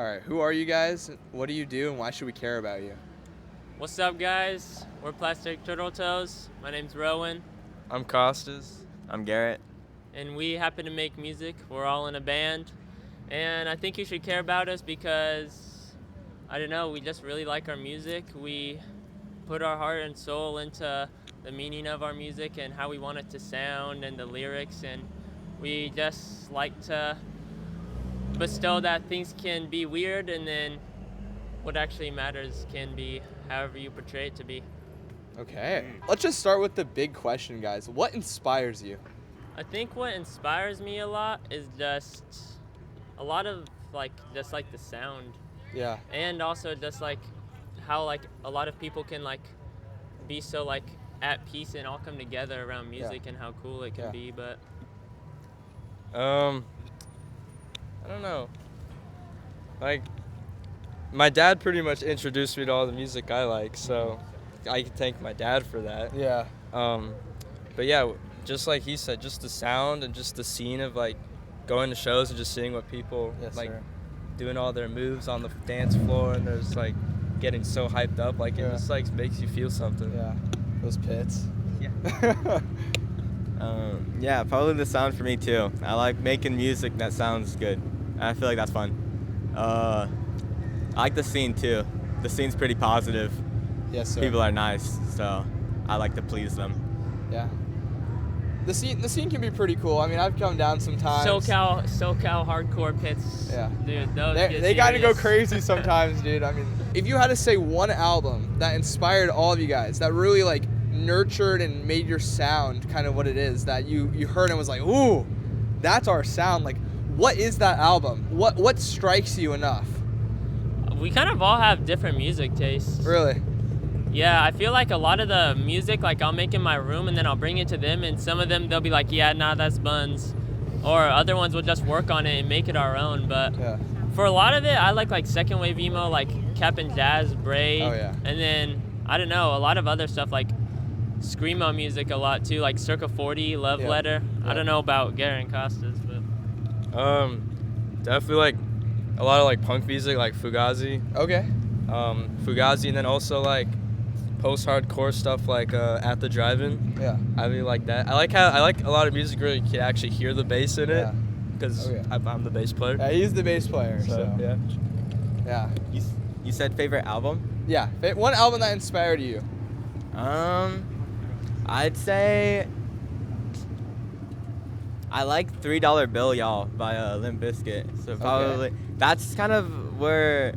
right, who are you guys? What do you do, and why should we care about you? What's up, guys? We're Plastic Turtle Toes. My name's Rowan, I'm Costas. I'm Garrett. and we happen to make music. We're all in a band, and I think you should care about us because, I don't know, we just really like our music. We put our heart and soul into the meaning of our music and how we want it to sound and the lyrics, and we just like to bestow that things can be weird, and then what actually matters can be however you portray it to be. Okay. Let's just start with the big question, guys. What inspires you? I think what inspires me a lot is just a lot of just the sound, Yeah. and also just how a lot of people can be so at peace and all come together around music and how cool it can be. But I don't know. My dad pretty much introduced me to all the music I like, so I can thank my dad for that. Yeah. But yeah, just like he said, just the sound and just the scene of going to shows and just seeing what people doing all their moves on the dance floor, and they're just getting so hyped up, it just makes you feel something. Yeah. Those pits. Yeah. Yeah, probably the sound for me too. I like making music that sounds good. I feel like that's fun. I like the scene too. The scene's pretty positive. Yes, sir. People are nice, so I like to please them. Yeah. The scene can be pretty cool. I mean, I've come down sometimes. SoCal hardcore pits. Yeah. Dude, those They gotta go crazy sometimes, dude. I mean, if you had to say one album that inspired all of you guys, that really nurtured and made your sound kind of what it is, that you heard and was like, ooh, that's our sound. What is that album? What strikes you enough? We kind of all have different music tastes. Really? Yeah, I feel like a lot of the music, I'll make in my room and then I'll bring it to them, and some of them they'll be like, yeah, nah, that's Buns. Or other ones will just work on it and make it our own. But for a lot of it, I like second wave emo, like Cap and Jazz, Braid. Oh, yeah. And then, I don't know, a lot of other stuff like Screamo music a lot too, like Circa 40, Love Letter. I don't know about Garrett and Costas, but. Definitely a lot of punk music, like Fugazi. Okay. Fugazi, and then also post-hardcore stuff like At the Drive-In. Yeah. I really like that. I like a lot of music where you can actually hear the bass in it, because I'm the bass player. Yeah, he's the bass player. So yeah. Yeah. You said favorite album? Yeah. One album that inspired you. I'd say I like $3 Bill Y'all by Limp Bizkit. So probably that's kind of where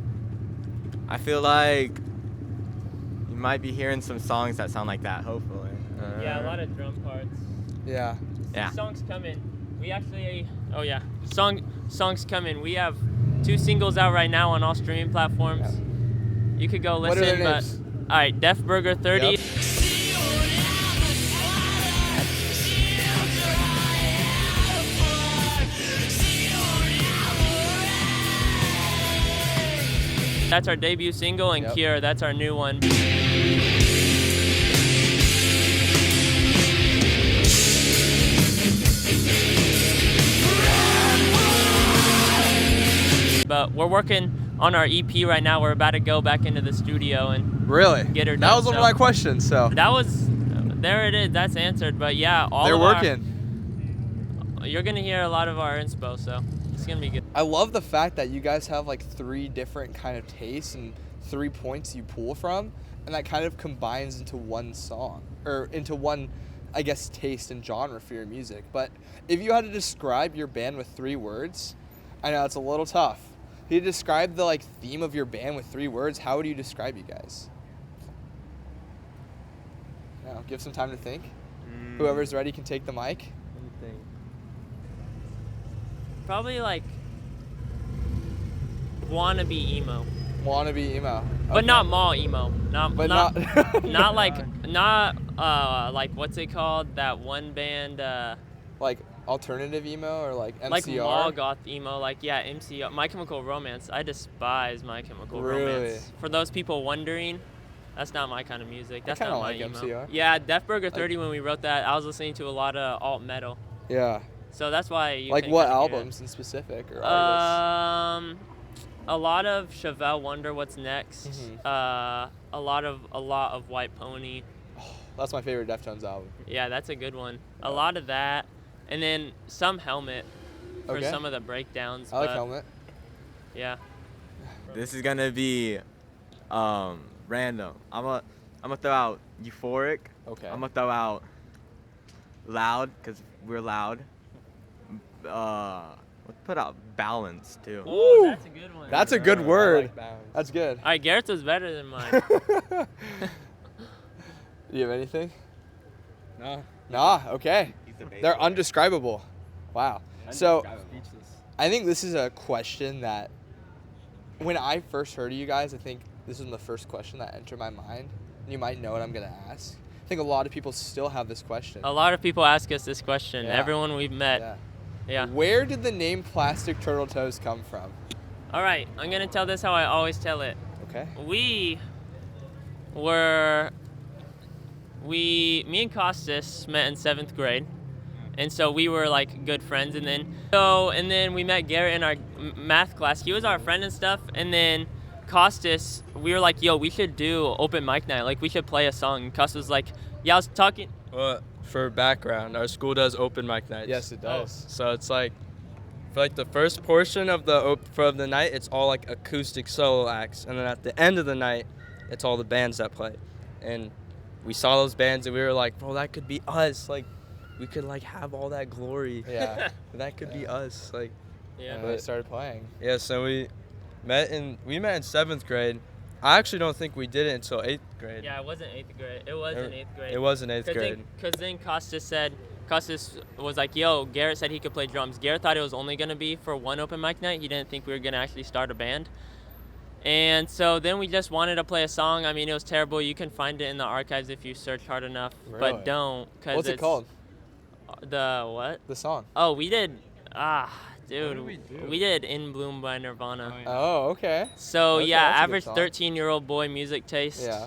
I feel like you might be hearing some songs that sound like that, hopefully. Yeah, a lot of drum parts. Yeah. Yeah. Songs coming. We actually, songs coming. We have 2 singles out right now on all streaming platforms. You could go listen. What are their names? All right, Def Burger 30. Yep. That's our debut single, and Cure, that's our new one. But we're working on our EP right now. We're about to go back into the studio and get her done. That was one of my questions, so. That was, there it is, that's answered. But yeah, They're working. You're gonna hear a lot of our inspo, so it's gonna be good. I love the fact that you guys have 3 different kind of tastes and 3 points you pull from, and that kind of combines into one song, or into one, I guess, taste and genre for your music. But if you had to describe your band with 3 words, I know it's a little tough. If you describe the theme of your band with 3 words, how would you describe you guys? Now, give some time to think. Whoever's ready can take the mic. Probably wannabe emo. Wannabe emo. But not mall emo. Not what's it called? That one band. Alternative emo or MCR? Like mall goth emo. MCR. My Chemical Romance. I despise My Chemical Romance. For those people wondering, that's not my kind of music. That's not my emo. MCR. Yeah, Def Burger 30. When we wrote that, I was listening to a lot of alt metal. Yeah. So that's why you what albums in specific or artists? A lot of Chevelle, Wonder What's Next. Mhm. A lot of White Pony. That's my favorite Deftones album. Yeah, that's a good one. Yeah. A lot of that, and then some Helmet for Okay. some of the breakdowns. I like but Helmet. Yeah. This is gonna be random. I'm gonna throw out Euphoric. Okay. I'm gonna throw out Loud, because we're loud. Let's put out Balance too. Oh, that's a good one. That's a good I word. like balance. That's good. All right, Garrett's was better than mine. Do you have anything? No. Nah, okay. They're undescribable. Wow. So Speechless. I think this is a question that when I first heard of you guys, I think this is the first question that entered my mind. And you might know what I'm going to ask. I think a lot of people still have this question. A lot of people ask us this question. Yeah. Everyone we've met. Yeah. Yeah. Where did the name Plastic Turtle Toes come from? All right, I'm going to tell this how I always tell it. Okay. Me and Costas met in 7th grade. And so we were like good friends, and then we met Garrett in our math class. He was our friend and stuff, and then Costas, we were like, yo, we should do open mic night. Like, we should play a song. And Costas was like, yeah, I was talking. Well, for background, our school does open mic nights. Yes, it does. So it's like, for like the first portion of the night, it's all like acoustic solo acts, and then at the end of the night, it's all the bands that play. And we saw those bands, and we were like, bro, that could be us. Like, we could like have all that glory. Yeah. That could be us. Like, Yeah. And they started playing. yeah. So we met in 7th grade. I actually don't think we did it until 8th grade. Yeah, it wasn't 8th grade. It was in 8th grade. It was in 8th grade. Because then Costas was like, yo, Garrett said he could play drums. Garrett thought it was only going to be for one open mic night. He didn't think we were going to actually start a band. And so then we just wanted to play a song. I mean, it was terrible. You can find it in the archives if you search hard enough. Really? But don't. What's it called? The what? The song. Oh, we did. Dude. did we do? We did In Bloom by Nirvana. Oh, yeah. Oh, okay. So, Okay, yeah, that's a good average song. 13-year-old boy music taste. Yeah.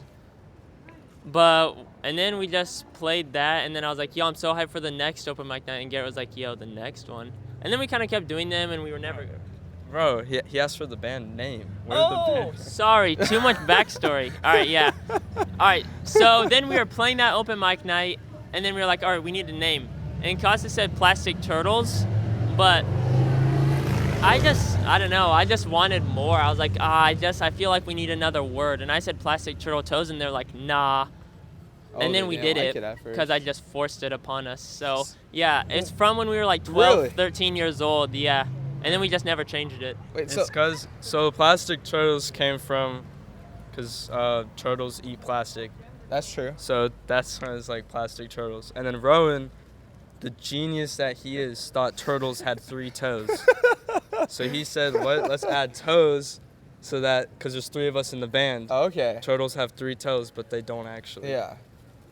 And then we just played that, and then I was like, yo, I'm so hyped for the next open mic night. And Garrett was like, yo, the next one. And then we kind of kept doing them, and we were never. Bro, he asked for the band name. Where's the band? Sorry, too much backstory. All right, yeah. All right, so then we were playing that open mic night, and then we were like, all right, we need a name. And Costa said Plastic Turtles, but I don't know. I just wanted more. I was like, I feel like we need another word. And I said Plastic Turtle Toes, and they're like, nah. Oh, And then they we didn't did like it at first. because I just forced it upon us. So, yeah, it's from when we were like 12, Really? 13 years old, yeah. And then we just never changed it. Wait, It's because plastic turtles came from, because turtles eat plastic. that's true. So that's why it's like plastic turtles. And then Rowan, the genius that he is, thought turtles had 3 toes. So he said, let's add toes so that, because there's 3 of us in the band, Okay. turtles have 3 toes, but they don't actually. Yeah.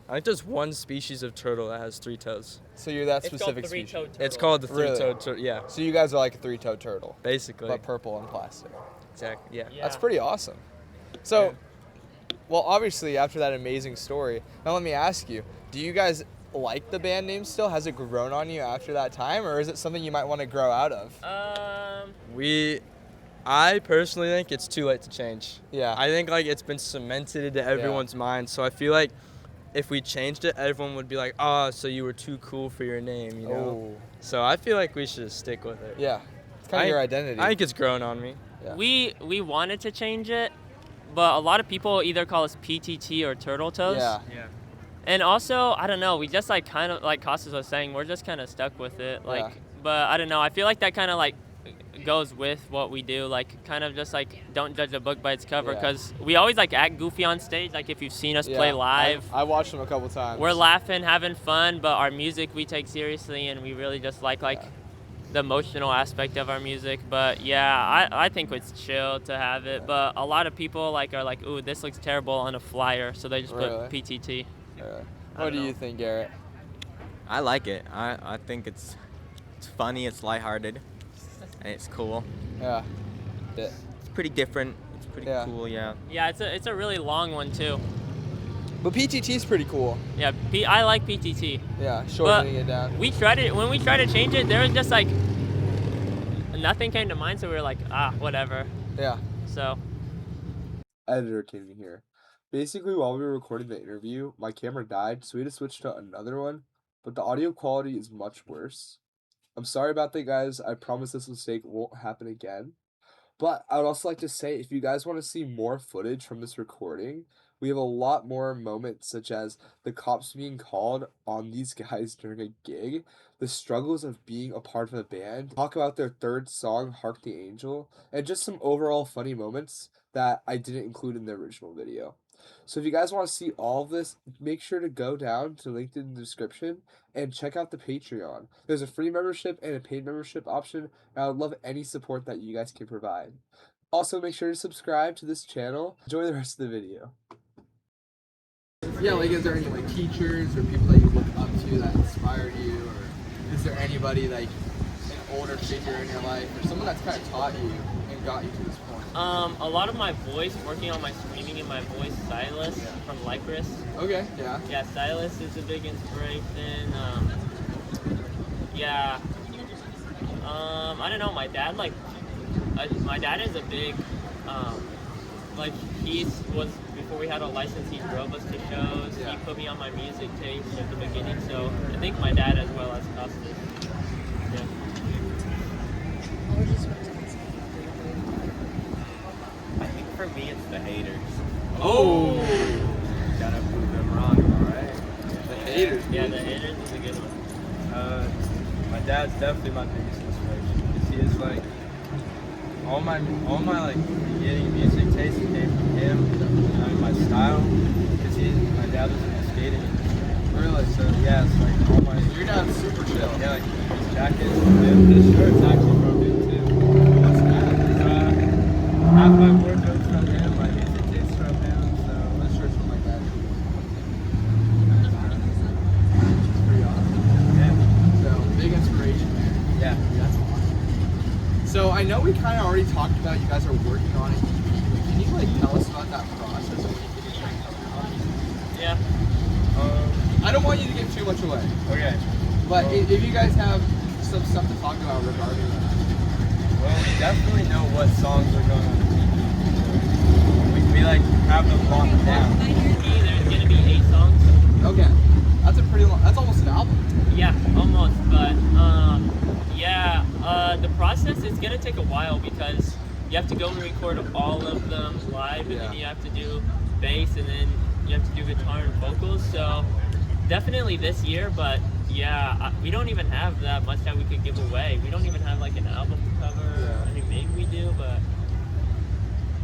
I think there's one species of turtle that has 3 toes. So you're that It's called specific three-toed species. turtle. It's called the Really? 3-toed turtle. Yeah, So you guys are like a 3-toed turtle, basically. but purple and plastic. Exactly. Yeah. Yeah. That's pretty awesome. So, Yeah. well, obviously after that amazing story, now let me ask you: do you guys like the band name still? Has it grown on you after that time, or is it something you might want to grow out of? I personally think it's too late to change. Yeah. I think like it's been cemented into everyone's mind. So I feel like if we changed it, everyone would be like, "Oh, so you were too cool for your name," you know. Oh. So I feel like we should stick with it. Yeah. It's kind of your identity. I think it's grown on me. Yeah. We wanted to change it, but a lot of people either call us PTT or Turtle Toes. Yeah. Yeah. And also, I don't know, we just like kind of, like Costas was saying, we're just kind of stuck with it. Like, Yeah. But I don't know, I feel like that kind of like goes with what we do. Like, kind of just like don't judge a book by its cover, Yeah. because we always like act goofy on stage. Like if you've seen us Yeah. play live, I watched them a couple times. we're laughing, having fun, but our music we take seriously, and we really just like Yeah. the emotional aspect of our music. But yeah, I think it's chill to have it. But a lot of people like are like, ooh, this looks terrible on a flyer, so they just Really? put PTT. What do don't you know. think, Garrett? I like it. I think it's funny, it's lighthearted, and it's cool. Yeah. It's pretty different. It's pretty Yeah. cool, yeah. Yeah, it's a really long one too. But PTT's pretty cool. Yeah, I like PTT. Yeah, shortening it down. When we tried to change it, there was just like nothing came to mind, so we were like, whatever. Yeah. So. Editor came in here. Basically, while we were recording the interview, my camera died, so we had to switch to another one, but the audio quality is much worse. I'm sorry about that, guys. I promise this mistake won't happen again. But I would also like to say, if you guys want to see more footage from this recording, we have a lot more moments, such as the cops being called on these guys during a gig, the struggles of being a part of a band, talk about their third song, Hark the Angel, and just some overall funny moments that I didn't include in the original video. So if you guys want to see all of this, make sure to go down to linked in the description and check out the Patreon. There's a free membership and a paid membership option, and I would love any support that you guys can provide. Also, make sure to subscribe to this channel. Enjoy the rest of the video. Yeah, like, is there any like teachers or people that you look up to that inspired you, or is there anybody like an older figure in your life, or someone that's kind of taught you and got you to this point? A lot of my voice, working on my screaming in my voice, Silas from Lycris. Okay, yeah. Yeah, Silas is a big inspiration. Yeah. I don't know. My dad, my dad is a big, he was, before we had a license, he drove us to shows. Yeah. He put me on my music taste at the beginning. So I think my dad as well as Costas. Yeah. I think for me it's the haters. Oh! Gotta prove them wrong, alright? The haters. Yeah, the haters is a good one. My dad's definitely my biggest inspiration. Because he is like, all my like beginning music taste came from him. I mean, my style, because my dad was in the skating industry. Really? So yeah, it's like all my. Your dad's super chill. Yeah, like his jackets from him, his shirts actually from him too. What's that? Half my wardrobe's from him, my music taste from him. So My shirt's from my dad. It's pretty awesome. yeah, So, big inspiration there. yeah. That's awesome. So I know we kind of already talked about you guys are working on an EP, but can you like tell us about that process when you get your train coming out? Yeah. I don't want you to give too much away, Okay. but if you guys have some stuff to talk about regarding that. Well, we definitely know what songs are going on the EP. We like have them locked down. There's gonna be 8 songs. Okay, that's a pretty long. That's almost an album. Yeah, almost. But the process is gonna take a while because you have to go and record all of them live, and then you have to do bass, and then you have to do guitar and vocals. So definitely this year, but yeah, we don't even have that much that we could give away. We don't even have like an album to cover. Yeah. I mean, maybe we do, but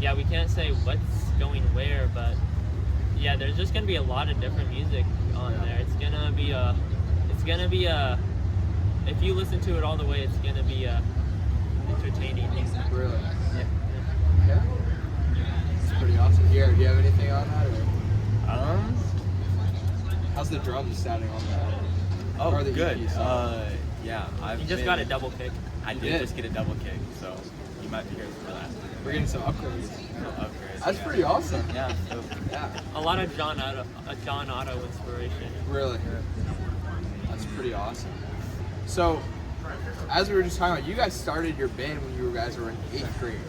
yeah, we can't say what's going where. But yeah, there's just gonna be a lot of different music on there. It's gonna be a. If you listen to it all the way, it's gonna be entertaining. Really? Yeah. Yeah. It's pretty awesome. Here, do you have anything on that? Or? How's the drums sounding on that? Oh, Or the good. EP song? Yeah, You just got a double kick. I You did did? just get a double kick, so you might be hearing for that. We're getting some upgrades. Upgrades. That's pretty awesome. Yeah. So, Yeah. A lot of John Otto inspiration. Really? That's pretty awesome. So, as we were just talking about, you guys started your band when you guys were in 8th grade,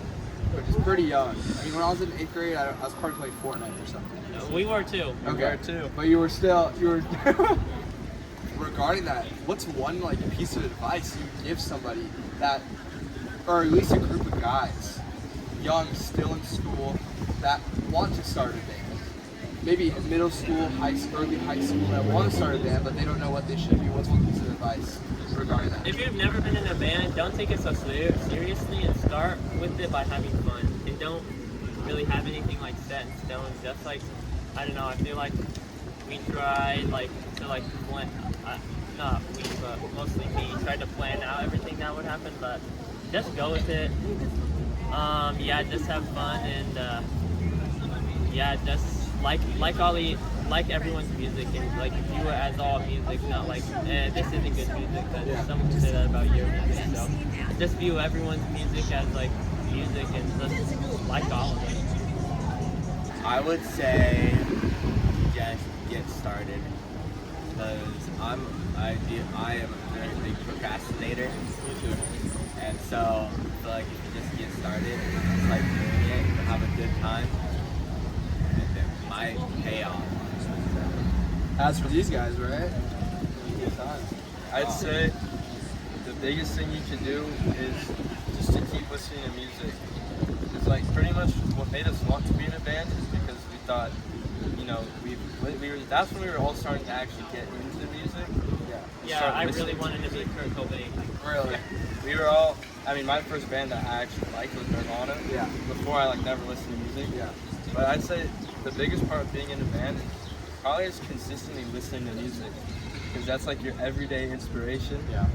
which is pretty young. I mean, when I was in 8th grade, I was probably playing Fortnite or something. We were too. Okay. But you were regarding that, what's one like piece of advice you would give somebody that, or at least a group of guys, young, still in school, that want to start a band? Maybe middle school, early high school, that want to start a band, but they don't know what they should be. What's one piece of advice regarding that? If you've never been in a band, don't take it so seriously and start with it by having fun. And don't really have anything like set in stone. Just like, I don't know, I feel like we tried to plan, not we, but mostly me, tried to plan out everything that would happen, but just go with it. Just have fun and just like everyone's music, and like view it as all music, not like this isn't good music, because someone can say that about your music. So just view everyone's music as like music and just like all of it. I would say just get started. because I am a very big procrastinator. And so I feel like if you just get started and start doing it and have a good time, it might pay off. As for these guys, right? I'd say the biggest thing you can do is just to keep listening to music. It's like pretty much what made us want to be in a band is because we thought, you know, that's when we were all starting to actually get into music. Yeah, I really wanted to be Kurt Cobain. Really? We were all, I mean, my first band that I actually liked was Nirvana. Yeah. Before I like never listened to music. Yeah. But I'd say the biggest part of being in a band is probably just consistently listening to music. Because that's like your everyday inspiration. Yeah.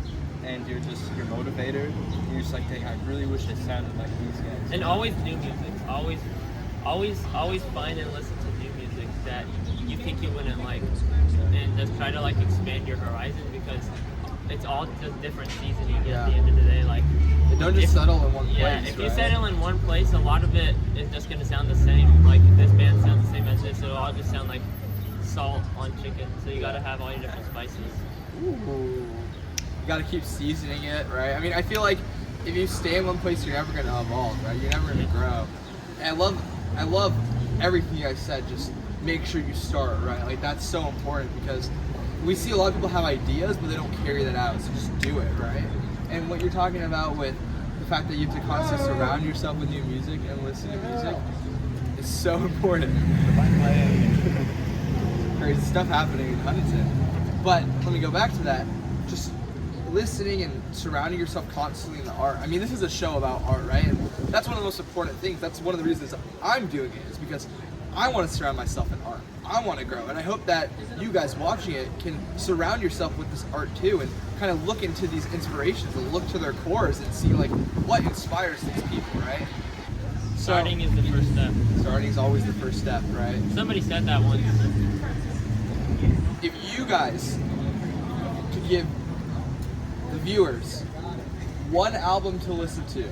And you're your motivator. And you're just like, dang, I really wish I sounded like these guys. And always new music. Always find and listen to new music that you think you wouldn't like. And just try to like expand your horizon because it's all just different seasoning at the end of the day. Like, don't just settle in one place. Yeah, if you settle in one place, a lot of it is just gonna sound the same. Like this band sounds the same as this, it'll all just sound like salt on chicken. So you gotta have all your different spices. Ooh. You gotta keep seasoning it, right? I mean, I feel like if you stay in one place, you're never gonna evolve, right? You're never gonna grow. And I love everything you guys said. Just make sure you start, right? Like that's so important because we see a lot of people have ideas, but they don't carry that out. So just do it, right? And what you're talking about with the fact that you have to constantly surround yourself with new music and listen to music is so important. Crazy stuff happening in Huntington. But let me go back to that. Just listening and surrounding yourself constantly in the art. I mean, this is a show about art, right? And that's one of the most important things. That's one of the reasons I'm doing it is because I want to surround myself in art. I want to grow. And I hope that you guys watching it can surround yourself with this art too and kind of look into these inspirations and look to their cores and see like what inspires these people, right? Starting is the first step. Starting is always the first step, right? Somebody said that once. If you guys could give the viewers one album to listen to,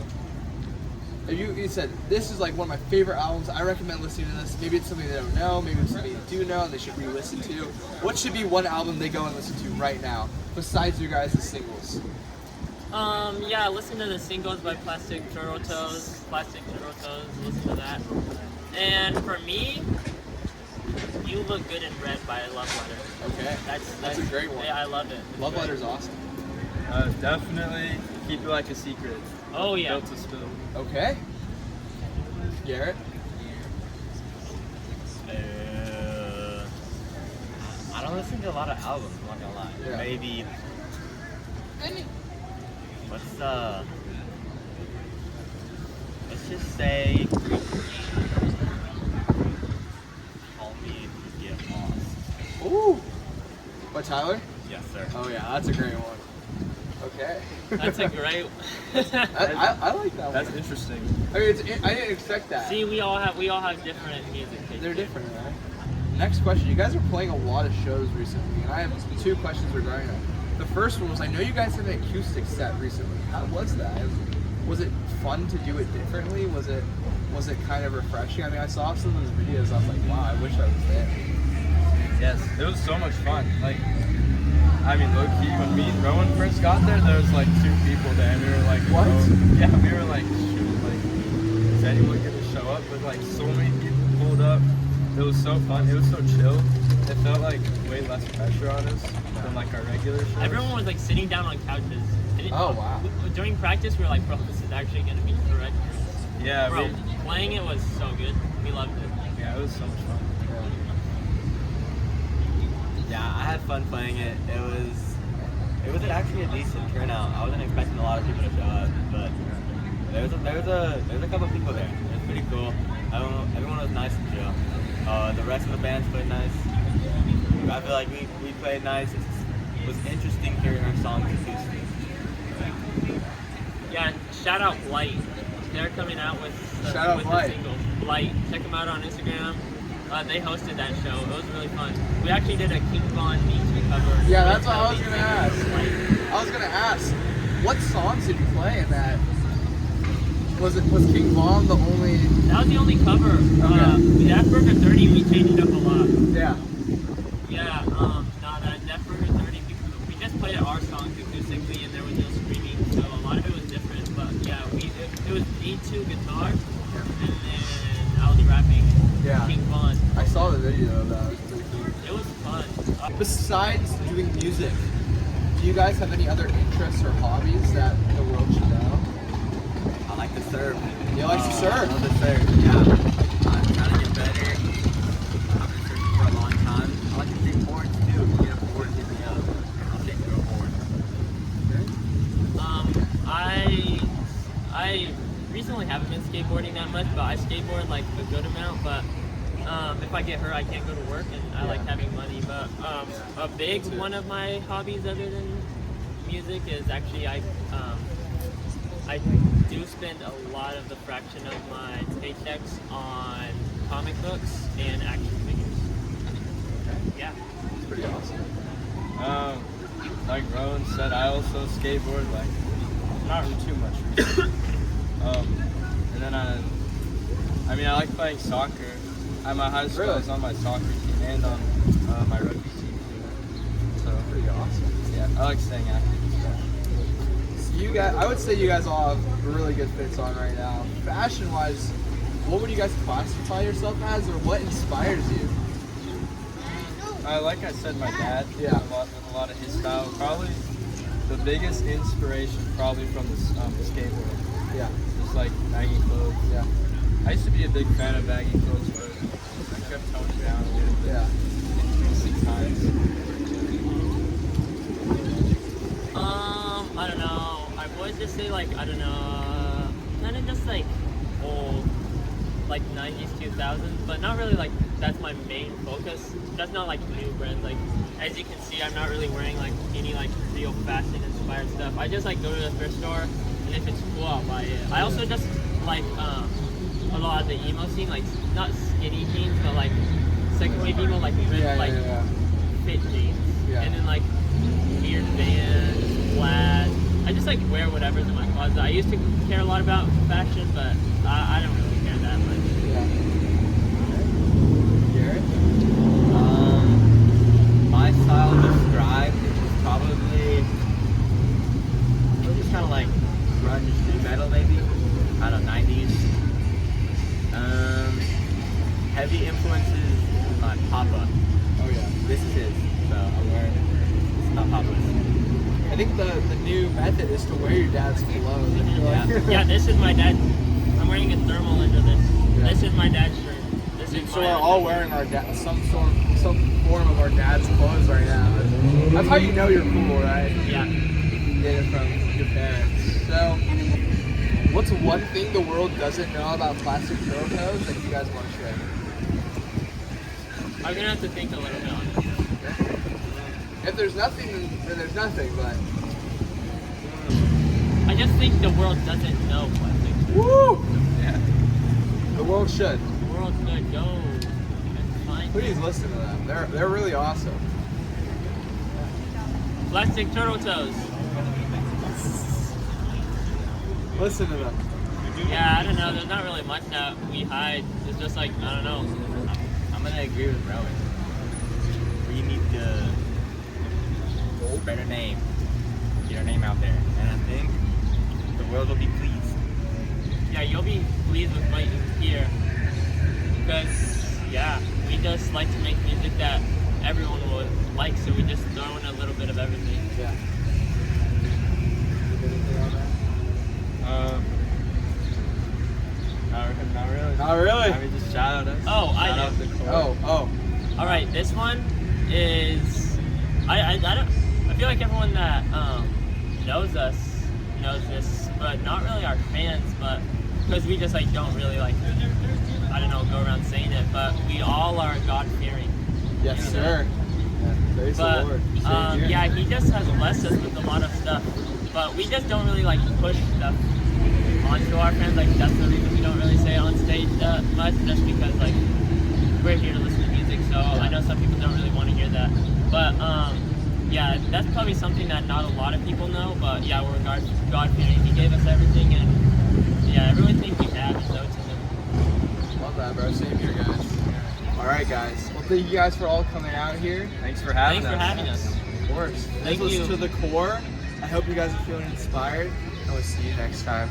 if you said, this is like one of my favorite albums, I recommend listening to this. Maybe it's something they don't know, maybe it's something they do know and they should re-listen to. What should be one album they go and listen to right now, besides your guys' singles? Yeah, listen to the singles by Plastic Turtle Toes, listen to that. And for me, You Look Good in Red by Love Letter. Okay, that's a great one. Yeah, I love it. Love Letter's awesome. Definitely Keep It Like a Secret. Oh yeah. Built to Spill. Okay. Garrett? I don't listen to a lot of albums, I'm not gonna lie. Yeah. Maybe. Let's just say. Call Me If You Get Lost. Ooh. What, Tyler? Yes, sir. Oh yeah, that's a great one. Okay. That's a great. I like that one. That's interesting. I mean, I didn't expect that. See, we all have different music tastes. They're different, right? Next question. You guys are playing a lot of shows recently, and I have two questions regarding that. The first one was, I know you guys had an acoustic set recently. How was that? Was it fun to do it differently? Was it kind of refreshing? I mean, I saw some of those videos. I was like, wow, I wish I was there. Yes, it was so much fun. Like, I mean, low key, when me and Rowan first got there was like 2 people there, and we were like, what? Yeah, we were like, shoot, like, is anyone gonna show up? But like, so many people pulled up. It was so fun. It was so chill. It felt like way less pressure on us than like our regular shows. Everyone was like sitting down on couches. Oh wow. During practice, we were like, bro, this is actually gonna be correct. Yeah, Bro, playing it was so good. We loved it. yeah, it was so much fun. Yeah, I had fun playing it. It was actually a decent turnout. I wasn't expecting a lot of people to show up, but there was a couple of people there. It was pretty cool. Everyone was nice and chill. The rest of the bands played nice. I feel like we played nice. It was interesting hearing our songs acoustic. Yeah, and shout out Blight. They're coming out with the single Blight. Check them out on Instagram. They hosted that show. It was really fun. We actually did a King Von Me2 cover. Yeah, that's what I was gonna ask. I was gonna ask, what songs did you play in that? Was King Von the only? That was the only cover. Okay. Death Burger 30, we changed it up a lot. Yeah. Yeah. That Death played our songs acoustically and there was no screaming, so a lot of it was different. But yeah, it was me 2 guitar, and then I was rapping. Yeah. King Von. I saw the video of that. It was pretty cool. It was fun. Besides doing music, do you guys have any other interests or hobbies that the world should know? I like to surf. You like to surf? I love to surf, yeah. I'm trying to get better. I've been surfing for a long time. I like to take boards too. If you get a board, hit me up. I'll take you a board. I recently haven't been skateboarding that much, but I skateboard like a good amount. But if I get hurt, I can't go to work, and I like having money. But a big one of my hobbies other than music is actually I do spend a lot of the fraction of my paychecks on comic books and action figures. Yeah. It's pretty awesome. Like Rowan said, I also skateboard, like, not really too much recently. And then I like playing soccer. At my high school, I was on my soccer team and on my rugby team too. So Pretty awesome. yeah, I like staying active and stuff. So you guys, I would say you guys all have really good fits on right now. Fashion-wise, what would you guys classify yourself as, or what inspires you? Like I said, my dad. Yeah. With a lot of his style. Probably the biggest inspiration, probably from the skateboard. Yeah. Just like baggy clothes. Yeah. I used to be a big fan of baggy clothes, but I kept toning down a little bit. Yeah. In recent times. I don't know. I would just say like, I don't know, kind of just like old, like 90s, 2000s, but not really like that's my main focus. That's not like new brands. Like, as you can see, I'm not really wearing like any like real fashion inspired stuff. I just like go to the thrift store, and if it's cool, I'll buy it. I also just like a lot of the emo scene, like not skinny jeans, but like second wave emo, like fit jeans, and then like weird Vans, plaid. I just like wear whatever's in my closet. I used to care a lot about fashion, but I don't really care that much. Garrett? My style described is probably just kind of like grunge new metal, maybe. I don't know, 90s. Heavy influences is my papa. Oh yeah. This is his, so I'm wearing it. This is not papa's. I think the new method is to wear your dad's clothes. I feel like. Yeah, this is my dad. I'm wearing a thermal under this. Yeah. This is my dad's shirt. This is So my we're all wearing our some form of our dad's clothes right now. That's how you know you're cool, right? Yeah. You get it from your parents. So, what's one thing the world doesn't know about plastic turtle toes that you guys want to share? I'm gonna have to think a little bit on it. If there's nothing, then there's nothing. But I just think the world doesn't know plastic. woo! Yeah. The world should. The world's gonna go and find Please listen to them. They're really awesome. plastic turtle toes. Listen to them. Yeah, I don't know. There's not really much that we hide. It's just like, I don't know. I'm gonna agree with Rowan. We need to spread our name, get our name out there, and I think the world will be pleased. Yeah, you'll be pleased with what you hear. Because, yeah, we just like to make music that everyone will like, so we just throw in a little bit of everything. Yeah. Not really. Not really. I mean, just shout out us. Oh, I shout know. out the core. Oh. All right, this one is I feel like everyone that knows us knows this, but not really our fans, but because we just like don't really like, I don't know, go around saying it, but we all are God fearing. Yes, You know? sir. Yeah, praise But the Lord. Same here. yeah, he just has blessed us with a lot of stuff, but we just don't really like push stuff onto our fans. Like, that's the reason we don't really say it on stage that much, just because like we're here to listen to music, so I know some people don't really want to hear that. But yeah, that's probably something that not a lot of people know, but yeah, we're God-fearing. He gave us everything, and yeah, everything we have is owed to him. Love that, bro. Same here, guys. All right, guys. Well, thank you guys for all coming out here. Thanks for having Thanks us. for having us. course. Thank This you. was To the Core. I hope you guys are feeling inspired, and we'll see you next time.